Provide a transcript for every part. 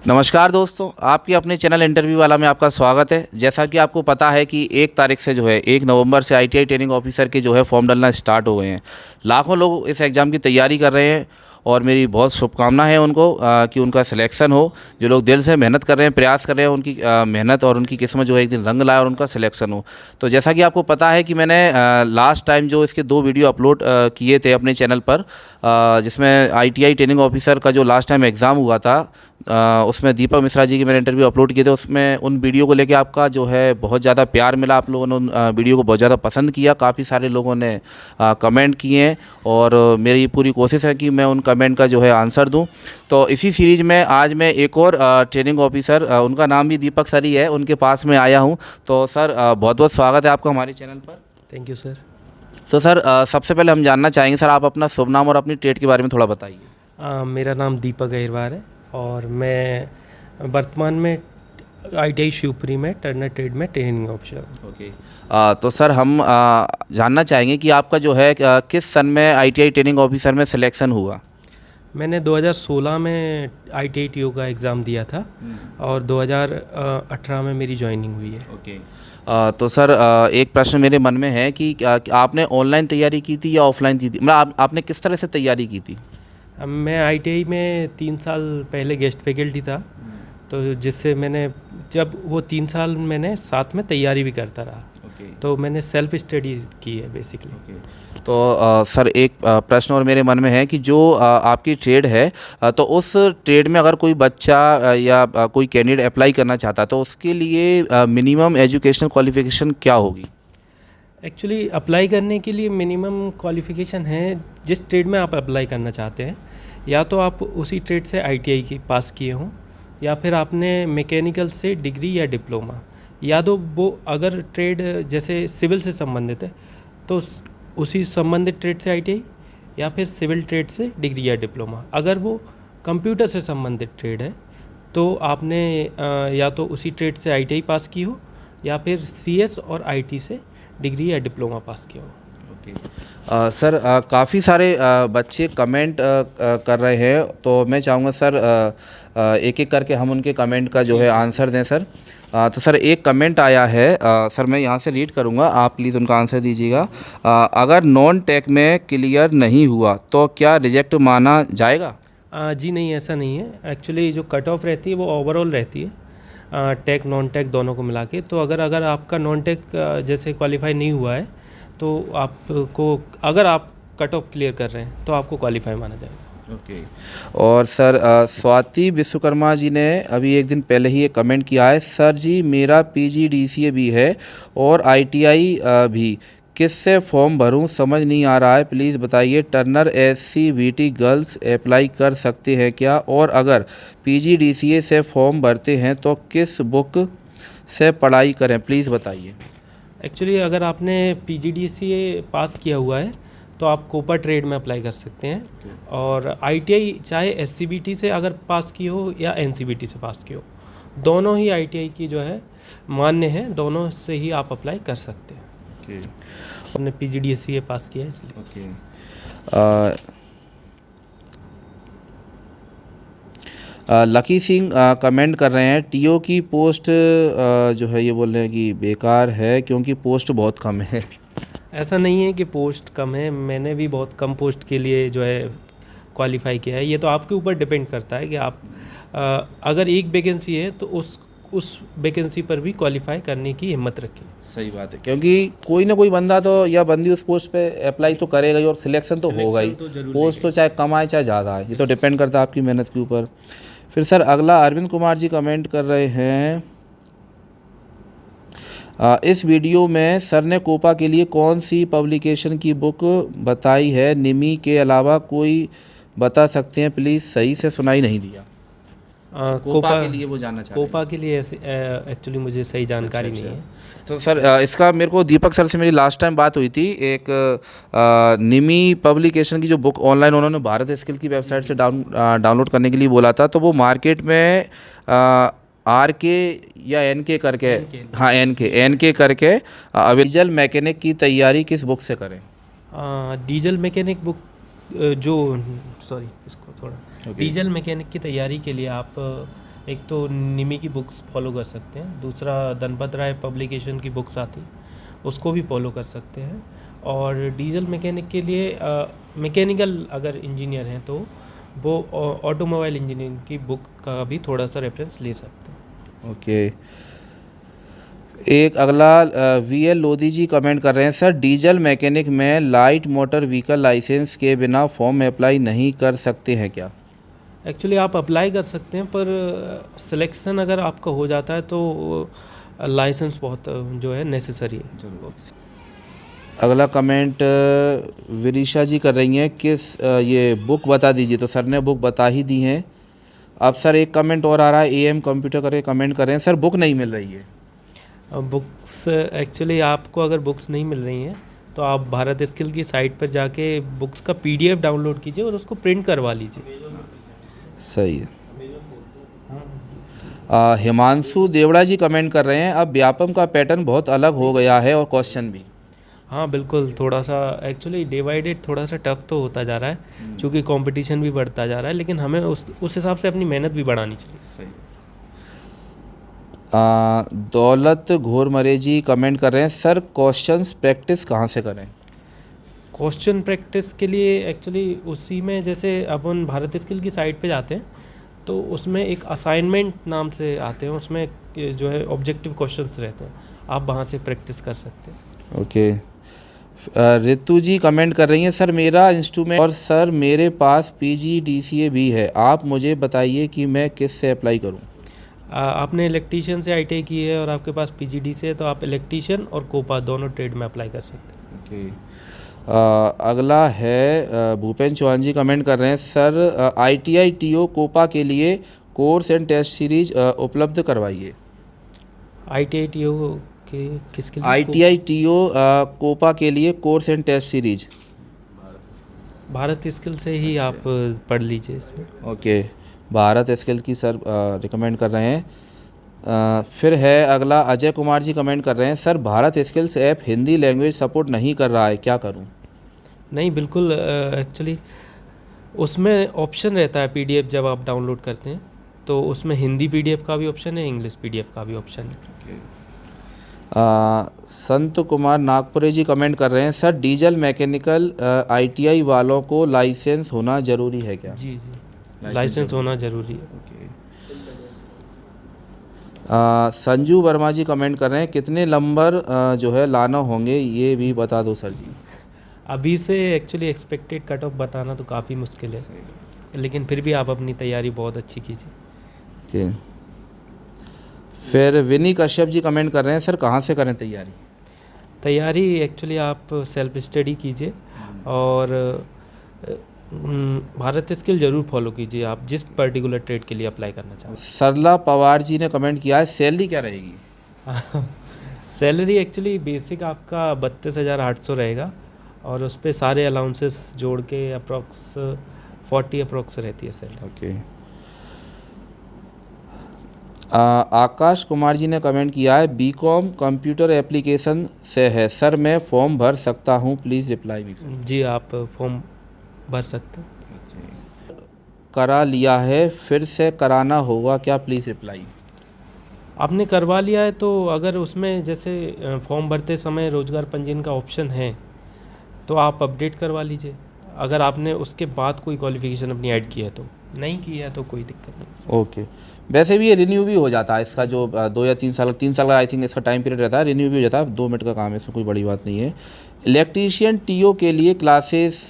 नमस्कार दोस्तों, आपके अपने चैनल इंटरव्यू वाला में आपका स्वागत है। जैसा कि आपको पता है कि 1 तारीख से जो है 1 नवंबर से आईटीआई ट्रेनिंग ऑफिसर के जो है फॉर्म डालना स्टार्ट हो गए हैं। लाखों लोग इस एग्ज़ाम की तैयारी कर रहे हैं और मेरी बहुत शुभकामना है उनको कि उनका सिलेक्शन हो। जो लोग दिल से मेहनत कर रहे हैं, प्रयास कर रहे हैं, उनकी मेहनत और उनकी किस्मत जो है एक दिन रंग लाए और उनका सिलेक्शन हो। तो जैसा कि आपको पता है कि मैंने लास्ट टाइम जो इसके 2 वीडियो अपलोड किए थे अपने चैनल पर, जिसमें आईटीआई ट्रेनिंग ऑफिसर का जो लास्ट टाइम एग्ज़ाम हुआ था, उसमें दीपक मिश्रा जी के मैंने इंटरव्यू अपलोड किए थे। उसमें उन वीडियो को लेके आपका जो है बहुत ज़्यादा प्यार मिला, आप लोगों ने उन वीडियो को बहुत ज़्यादा पसंद किया, काफ़ी सारे लोगों ने कमेंट किए हैं और मेरी पूरी कोशिश है कि मैं उन कमेंट का जो है आंसर दूं। तो इसी सीरीज़ में आज मैं एक और ट्रेनिंग ऑफिसर, उनका नाम भी दीपक सर ही है, उनके पास में आया हूँ। तो सर बहुत बहुत स्वागत है आपका हमारे चैनल पर। Thank you sir. तो सर सबसे पहले हम जानना चाहेंगे सर, आप अपना शुभ नाम और अपनी ट्रेड के बारे में थोड़ा बताइए। मेरा नाम दीपक अहिरवार है और मैं वर्तमान में आईटीआई शिवपुरी में टर्नर ट्रेड में ट्रेनिंग ऑफिसर हूँ। ओके। तो सर हम जानना चाहेंगे कि आपका जो है किस सन में आईटीआई ट्रेनिंग ऑफिसर में सिलेक्शन हुआ। मैंने 2016 में आईटीआई टीओ का एग्ज़ाम दिया था और 2018 में मेरी ज्वाइनिंग हुई है। ओके। तो सर एक प्रश्न मेरे मन में है कि आपने ऑनलाइन तैयारी की थी या ऑफलाइन की थी, मतलब आपने किस तरह से तैयारी की थी। मैं आईटीआई में 3 साल पहले गेस्ट फैकल्टी था, तो जिससे मैंने जब वो 3 साल मैंने साथ में तैयारी भी करता रहा। तो मैंने सेल्फ स्टडी की है बेसिकली। तो सर एक प्रश्न और मेरे मन में है कि जो आपकी ट्रेड है, तो उस ट्रेड में अगर कोई बच्चा या कोई कैंडिडेट अप्लाई करना चाहता है तो उसके लिए मिनिमम एजुकेशनल क्वालिफिकेशन क्या होगी। एक्चुअली अप्लाई करने के लिए मिनिमम क्वालिफ़िकेशन है जिस ट्रेड में आप अप्लाई करना चाहते हैं, या तो आप उसी ट्रेड से आईटीआई की पास किए हों या फिर आपने मैकेनिकल से डिग्री या डिप्लोमा, या तो वो अगर ट्रेड जैसे सिविल से संबंधित है तो उसी संबंधित ट्रेड से आईटीआई, या फिर सिविल ट्रेड से डिग्री या डिप्लोमा। अगर वो कंप्यूटर से संबंधित ट्रेड है तो आपने या तो उसी ट्रेड से आईटीआई पास की हो या फिर सीएस और आईटी से डिग्री या डिप्लोमा पास किया हो। ओके। सर काफ़ी सारे बच्चे कमेंट कर रहे हैं, तो मैं चाहूँगा सर एक एक करके हम उनके कमेंट का जो है आंसर दें सर। तो सर एक कमेंट आया है, सर मैं यहाँ से रीड करूँगा, आप प्लीज़ उनका आंसर दीजिएगा। अगर नॉन टेक में क्लियर नहीं हुआ तो क्या रिजेक्ट माना जाएगा। जी नहीं, ऐसा नहीं है। एक्चुअली जो कट ऑफ रहती है वो ओवरऑल रहती है, टेक नॉन टेक दोनों को मिला के। तो अगर आपका नॉन टेक जैसे क्वालिफाई नहीं हुआ है तो आपको, अगर आप कट ऑफ क्लियर कर रहे हैं तो आपको क्वालिफाई माना जाएगा। ओके। और सर स्वाति विश्वकर्मा जी ने अभी एक दिन पहले ही एक कमेंट किया है, सर जी मेरा पीजीडीसीए भी है और आईटीआई भी, किससे फॉर्म भरूं समझ नहीं आ रहा है, प्लीज़ बताइए। टर्नर एससीवीटी गर्ल्स अप्लाई कर सकते हैं क्या, और अगर पीजीडीसीए से फॉर्म भरते हैं तो किस बुक से पढ़ाई करें, प्लीज़ बताइए। एक्चुअली अगर आपने पीजीडीसीए पास किया हुआ है तो आप कोपा ट्रेड में अप्लाई कर सकते हैं। और आईटीआई चाहे एससीबीटी से अगर पास की हो या एनसीबीटी से पास की हो, दोनों ही आईटीआई की जो है मान्य है, दोनों से ही आप अप्लाई कर सकते हैं। हमने पीजीडीसीए पास किया है इसलिए। लकी सिंह कमेंट कर रहे हैं, टीओ की पोस्ट जो है ये बोल रहे हैं कि बेकार है क्योंकि पोस्ट बहुत कम है। ऐसा नहीं है कि पोस्ट कम है, मैंने भी बहुत कम पोस्ट के लिए जो है क्वालिफाई किया है। ये तो आपके ऊपर डिपेंड करता है कि आप अगर एक वैकेंसी है तो उस वैकेंसी पर भी क्वालिफाई करने की हिम्मत रखें। सही बात है, क्योंकि कोई ना कोई बंदा तो या बंदी उस पोस्ट पे अप्लाई तो करेगा ही और सिलेक्शन तो होगा ही। पोस्ट तो चाहे कम आए चाहे ज़्यादा आए, ये तो डिपेंड करता है आपकी मेहनत के ऊपर। फिर सर अगला अरविंद कुमार जी कमेंट कर रहे हैं, इस वीडियो में सर ने कोपा के लिए कौन सी पब्लिकेशन की बुक बताई है, निमी के अलावा कोई बता सकते हैं प्लीज़, सही से सुनाई नहीं दिया। कोपा के लिए वो जानना चाहते हैं। कोपा के लिए एक्चुअली मुझे सही जानकारी नहीं है। तो सर इसका मेरे को दीपक सर से मेरी लास्ट टाइम बात हुई थी, एक निमी पब्लिकेशन की जो बुक ऑनलाइन उन्होंने भारत स्किल की वेबसाइट से डाउनलोड करने के लिए बोला था, तो वो मार्केट में RK या NK करके, हाँ NK करके डीजल मैकेनिक की तैयारी किस बुक से करें। डीजल मैकेनिक बुक जो, सॉरी इसको थोड़ा, डीजल मैकेनिक की तैयारी के लिए आप एक तो निमी की बुक्स फॉलो कर सकते हैं, दूसरा धनपत राय पब्लिकेशन की बुक्स आती उसको भी फॉलो कर सकते हैं, और डीजल मैकेनिक के लिए मैकेनिकल अगर इंजीनियर हैं तो वो ऑटोमोबाइल इंजीनियरिंग की बुक का भी थोड़ा सा रेफरेंस ले सकते हैं। ओके। एक अगला वीएल लोधी जी कमेंट कर रहे हैं, सर डीजल मैकेनिक में लाइट मोटर व्हीकल लाइसेंस के बिना फॉर्म में अप्लाई नहीं कर सकते हैं क्या? एक्चुअली आप अप्लाई कर सकते हैं, पर सिलेक्शन अगर आपका हो जाता है तो लाइसेंस बहुत जो है नेसेसरी है। अगला कमेंट विदिशा जी कर रही हैं, किस ये बुक बता दीजिए। तो सर ने बुक बता ही दी है। अब सर एक कमेंट और आ रहा है, एएम कंप्यूटर करके कमेंट कर रहे हैं, सर बुक नहीं मिल रही है। बुक्स एक्चुअली आपको अगर बुक्स नहीं मिल रही हैं तो आप भारत स्किल की साइट पर जाके बुक्स का पीडीएफ डाउनलोड कीजिए और उसको प्रिंट करवा लीजिए। सही है। हिमांशु देवड़ा जी कमेंट कर रहे हैं, अब व्यापम का पैटर्न बहुत अलग हो गया है और क्वेश्चन भी। हाँ बिल्कुल, थोड़ा सा एक्चुअली डे बाई डे थोड़ा सा टफ तो होता जा रहा है, क्योंकि कंपटीशन भी बढ़ता जा रहा है, लेकिन हमें उस हिसाब से अपनी मेहनत भी बढ़ानी चाहिए। सही। दौलत घोरमरे जी कमेंट कर रहे हैं, सर क्वेश्चंस प्रैक्टिस कहाँ से करें? क्वेश्चन प्रैक्टिस के लिए एक्चुअली उसी में, जैसे अपन भारत स्किल की साइट पे जाते हैं तो उसमें एक असाइनमेंट नाम से आते हैं, उसमें जो है ऑब्जेक्टिव क्वेश्चंस रहते हैं, आप वहाँ से प्रैक्टिस कर सकते हैं। ओके। रितु जी कमेंट कर रही हैं, सर मेरा इंस्ट्रूमेंट और सर मेरे पास पीजीडीसीए भी है, आप मुझे बताइए कि मैं किस से अप्लाई करूं? आपने इलेक्ट्रीशियन से आईटीआई की है और आपके पास पीजीडी से है, तो आप इलेक्ट्रीशियन और कोपा दोनों ट्रेड में अप्लाई कर सकते हैं। ओके। अगला है भूपेन चौहान जी कमेंट कर रहे हैं, सर आईटीआई टीओ कोपा के लिए कोर्स एंड टेस्ट सीरीज उपलब्ध करवाइए। आईटीआई टीओ के किसके लिए? आईटीआई टीओ कोपा के लिए course and test series Bharat skill से ही आप पढ़ लीजिए इसमें। ओके, भारत स्किल की सर रिकमेंड कर रहे हैं। फिर है अगला अजय कुमार जी कमेंट कर रहे हैं, sir Bharat skills app Hindi language support नहीं कर रहा है, क्या करूं? नहीं बिल्कुल, एक्चुअली उसमें ऑप्शन रहता है पीडीएफ, जब आप डाउनलोड करते हैं तो उसमें हिंदी पीडीएफ का भी ऑप्शन है, इंग्लिश पीडीएफ का भी ऑप्शन है। संत कुमार नागपुरे जी कमेंट कर रहे हैं, सर डीजल मैकेनिकल आईटीआई वालों को लाइसेंस होना ज़रूरी है क्या? जी जी, लाइसेंस होना ज़रूरी है। संजू वर्मा जी कमेंट कर रहे हैं, कितने नंबर जो है लाना होंगे ये भी बता दो सर जी। अभी से एक्चुअली एक्सपेक्टेड कट ऑफ बताना तो काफ़ी मुश्किल है, लेकिन फिर भी आप अपनी तैयारी बहुत अच्छी कीजिए। ओके। फिर विनी कश्यप जी कमेंट कर रहे हैं, सर कहाँ से करें तैयारी? तैयारी एक्चुअली आप सेल्फ स्टडी कीजिए और भारत स्किल ज़रूर फॉलो कीजिए, आप जिस पर्टिकुलर ट्रेड के लिए अप्लाई करना चाहते हैं। सरला पवार जी ने कमेंट किया है, सैलरी क्या रहेगी? सैलरी एक्चुअली बेसिक आपका 32,800 रहेगा और उस पर सारे अलाउंसेस जोड़ के अप्रॉक्स 40 अप्रॉक्स रहती है सैलरी। ओके। आकाश कुमार जी ने कमेंट किया है, बीकॉम कंप्यूटर एप्लीकेशन से है, सर मैं फॉर्म भर सकता हूँ, प्लीज़ रिप्लाई मी। जी, आप फॉर्म भर सकते हैं। करा लिया है, फिर से कराना होगा क्या, प्लीज़ रिप्लाई। आपने करवा लिया है तो अगर उसमें जैसे फॉर्म भरते समय रोजगार पंजीयन का ऑप्शन है तो आप अपडेट करवा लीजिए, अगर आपने उसके बाद कोई क्वालिफिकेशन अपनी ऐड की है तो। नहीं की है तो कोई दिक्कत नहीं। ओके। वैसे भी ये रिन्यू भी हो जाता है, इसका जो 2 या 3 साल का आई थिंक इसका टाइम पीरियड रहता है, रिन्यू भी हो जाता है, 2 मिनट का काम है, इसमें कोई बड़ी बात नहीं है। इलेक्ट्रीशियन टीओ के लिए क्लासेस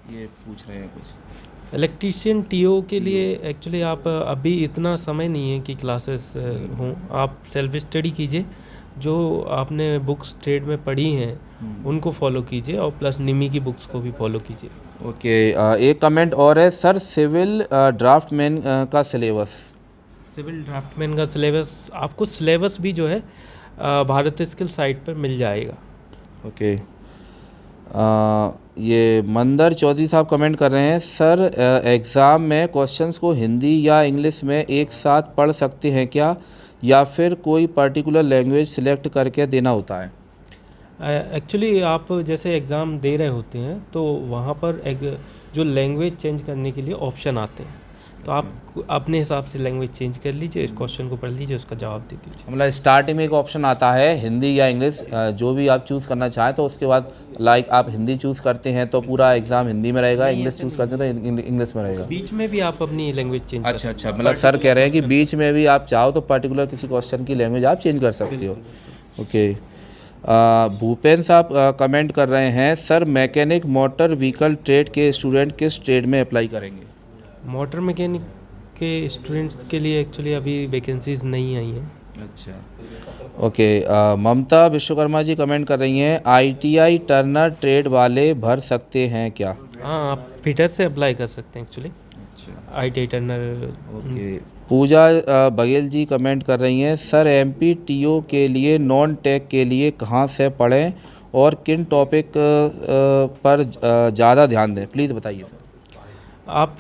ये पूछ रहे हैं कुछ। इलेक्ट्रीशियन टीओ के लिए एक्चुअली आप अभी इतना समय नहीं है कि क्लासेस हों, आप सेल्फ स्टडी कीजिए, जो आपने बुक्स ट्रेड में पढ़ी हैं उनको फॉलो कीजिए और प्लस निमी की बुक्स को भी फॉलो कीजिए। ओके। एक कमेंट और है, सर सिविल ड्राफ्टमैन का सिलेबस। सिविल ड्राफ्टमैन का सिलेबस, आपको सिलेबस भी जो है भारत स्किल साइट पर मिल जाएगा। ओके। ये मंदर चौधरी साहब कमेंट कर रहे हैं, सर एग्ज़ाम में क्वेश्चंस को हिंदी या इंग्लिश में एक साथ पढ़ सकते हैं क्या, या फिर कोई पर्टिकुलर लैंग्वेज सिलेक्ट करके देना होता है? एक्चुअली आप जैसे एग्ज़ाम दे रहे होते हैं तो वहाँ पर एक जो लैंग्वेज चेंज करने के लिए ऑप्शन आते हैं, तो आप अपने हिसाब से लैंग्वेज चेंज कर लीजिए, इस क्वेश्चन को पढ़ लीजिए, उसका जवाब दे दीजिए। मतलब स्टार्टिंग में एक ऑप्शन आता है हिंदी या इंग्लिश, जो भी आप चूज़ करना चाहें, तो उसके बाद लाइक आप हिंदी चूज़ करते हैं तो पूरा एग्ज़ाम हिंदी में रहेगा, इंग्लिश चूज़ करते हैं तो इंग्लिश में रहेगा। बीच में भी आप अपनी लैंग्वेज चेंज कर अच्छा अच्छा, मतलब सर कह रहे हैं कि बीच में भी आप चाहो तो पर्टिकुलर किसी क्वेश्चन की लैंग्वेज आप चेंज कर सकते हो। ओके। भूपेन साहब कमेंट कर रहे हैं, sir mechanic motor vehicle trade के स्टूडेंट किस ट्रेड में अप्लाई करेंगे? मोटर मैकेनिक के स्टूडेंट्स के लिए एक्चुअली अभी वैकेंसीज नहीं आई हैं। अच्छा ओके। ममता विश्वकर्मा जी कमेंट कर रही हैं, ITI टर्नर ट्रेड वाले भर सकते हैं क्या? हाँ, आप फिटर से अप्लाई कर सकते हैं एक्चुअली। अच्छा ITI टर्नर। ओके। पूजा बघेल जी कमेंट कर रही हैं, सर MPTO के लिए नॉन टेक के लिए कहाँ से पढ़ें और किन टॉपिक पर ज़्यादा ध्यान दें, प्लीज़ बताइए सर। आप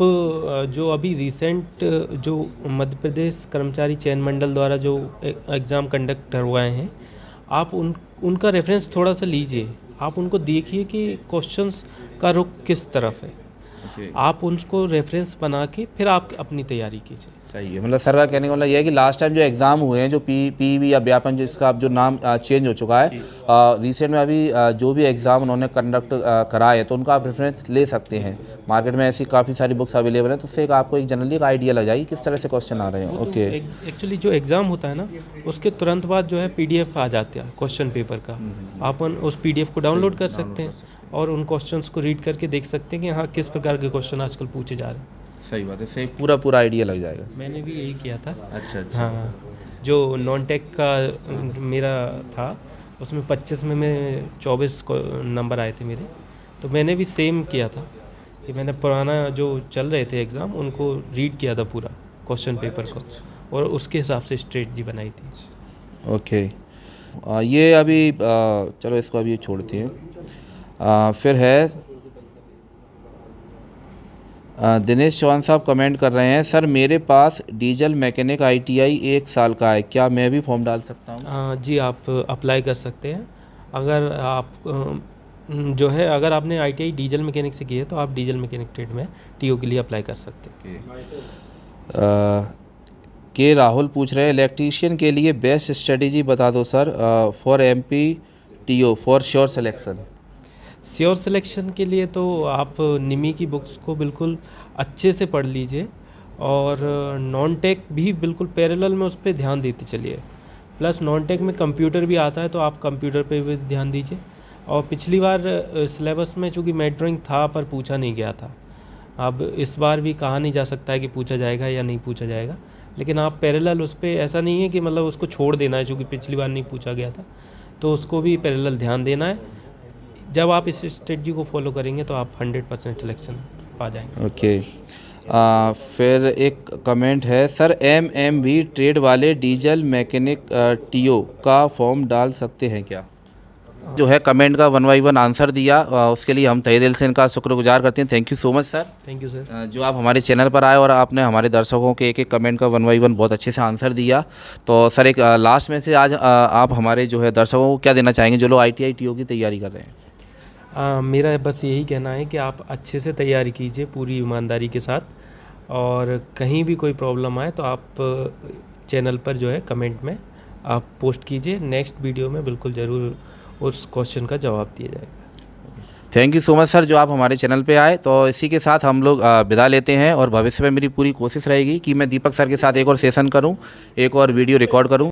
जो अभी रिसेंट जो मध्य प्रदेश कर्मचारी चयन मंडल द्वारा जो एग्ज़ाम कंडक्ट करवाए हैं, आप उनका रेफरेंस थोड़ा सा लीजिए। आप उनको देखिए कि क्वेश्चंस का रुख किस तरफ है। आप उनको रेफरेंस बना के फिर आप अपनी तैयारी कीजिए। सही है, मतलब सर का कहने का मतलब ये है कि लास्ट टाइम जो एग्ज़ाम हुए हैं, जो PEB या व्यापन, जिसका अब जो नाम चेंज हो चुका है, रिसेंट में अभी जो भी एग्ज़ाम उन्होंने कंडक्ट कराए तो उनका आप रेफरेंस ले सकते हैं। मार्केट में ऐसी काफ़ी सारी बुक्स अवेलेबल हैं, तो उससे आपको एक जनरली एक आइडिया लग जाएगी किस तरह से क्वेश्चन आ रहे हैं। ओके। एक्चुअली जो एग्ज़ाम होता है ना, उसके तुरंत बाद जो है PDF आ जाता है क्वेश्चन पेपर का। आप उस PDF को डाउनलोड कर सकते हैं और उन क्वेश्चंस को रीड करके देख सकते हैं कि हाँ किस प्रकार के क्वेश्चन आजकल पूछे जा रहे हैं। सही बात है, सही पूरा आइडिया लग जाएगा। मैंने भी यही किया था। अच्छा अच्छा। हाँ, जो नॉन टेक का मेरा था उसमें 25 में मैं 24 नंबर आए थे मेरे, तो मैंने भी सेम किया था कि मैंने पुराना जो चल रहे थे एग्ज़ाम उनको रीड किया था पूरा क्वेश्चन पेपर को, और उसके हिसाब से स्ट्रेटजी बनाई थी। ओके। ये अभी चलो इसको अभी छोड़ते हैं। फिर है दिनेश चौहान साहब कमेंट कर रहे हैं, सर मेरे पास डीजल मैकेनिक ITI 1 साल का है, क्या मैं भी फॉर्म डाल सकता हूँ? जी, आप अप्लाई कर सकते हैं। अगर आप जो है अगर आपने ITI डीजल मैकेनिक से की है तो आप डीजल मैकेनिक ट्रेड में TO के लिए अप्लाई कर सकते हैं। के राहुल पूछ रहे हैं, इलेक्ट्रीशियन के लिए बेस्ट स्ट्रेटजी बता दो sir for MPTO for sure selection. Sure selection के लिए तो आप निमी की बुक्स को बिल्कुल अच्छे से पढ़ लीजिए, और नॉन टेक भी बिल्कुल पैरेलल में उस पर ध्यान देते चलिए। प्लस नॉन टेक में कंप्यूटर भी आता है तो आप कंप्यूटर पे भी ध्यान दीजिए। और पिछली बार सिलेबस में चूँकि मैट ड्राइंग था पर पूछा नहीं गया था, अब इस बार भी कहा नहीं जा सकता है कि पूछा जाएगा या नहीं पूछा जाएगा, लेकिन आप पैरेलल उस पर, ऐसा नहीं है कि मतलब उसको छोड़ देना है चूँकि पिछली बार नहीं पूछा गया था, तो उसको भी पैरेलल ध्यान देना है। जब आप इस स्ट्रेटजी को फॉलो करेंगे तो आप 100% सिलेक्शन पा जाएंगे। ओके। फिर एक कमेंट है, सर MMV ट्रेड वाले डीजल मैकेनिक TO का फॉर्म डाल सकते हैं क्या? जो है कमेंट का 1 by 1 आंसर दिया, उसके लिए हम तहे दिल से इनका शुक्रगुजार करते हैं। Thank you so much sir. Thank you sir. जो आप हमारे चैनल पर आए और आपने हमारे दर्शकों के एक कमेंट का 1 by 1 बहुत अच्छे से आंसर दिया। तो सर एक लास्ट में से आज आप हमारे जो है दर्शकों को क्या देना चाहेंगे जो लोग ITI TO की तैयारी कर रहे हैं? मेरा बस यही कहना है कि आप अच्छे से तैयारी कीजिए पूरी ईमानदारी के साथ, और कहीं भी कोई प्रॉब्लम आए तो आप चैनल पर जो है कमेंट में आप पोस्ट कीजिए। नेक्स्ट वीडियो में बिल्कुल ज़रूर उस क्वेश्चन का जवाब दिया जाएगा। Thank you so much sir जो आप हमारे चैनल पे आए। तो इसी के साथ हम लोग विदा लेते हैं, और भविष्य में मेरी पूरी कोशिश रहेगी कि मैं दीपक सर के साथ एक और सेशन करूं, एक और वीडियो रिकॉर्ड करूं।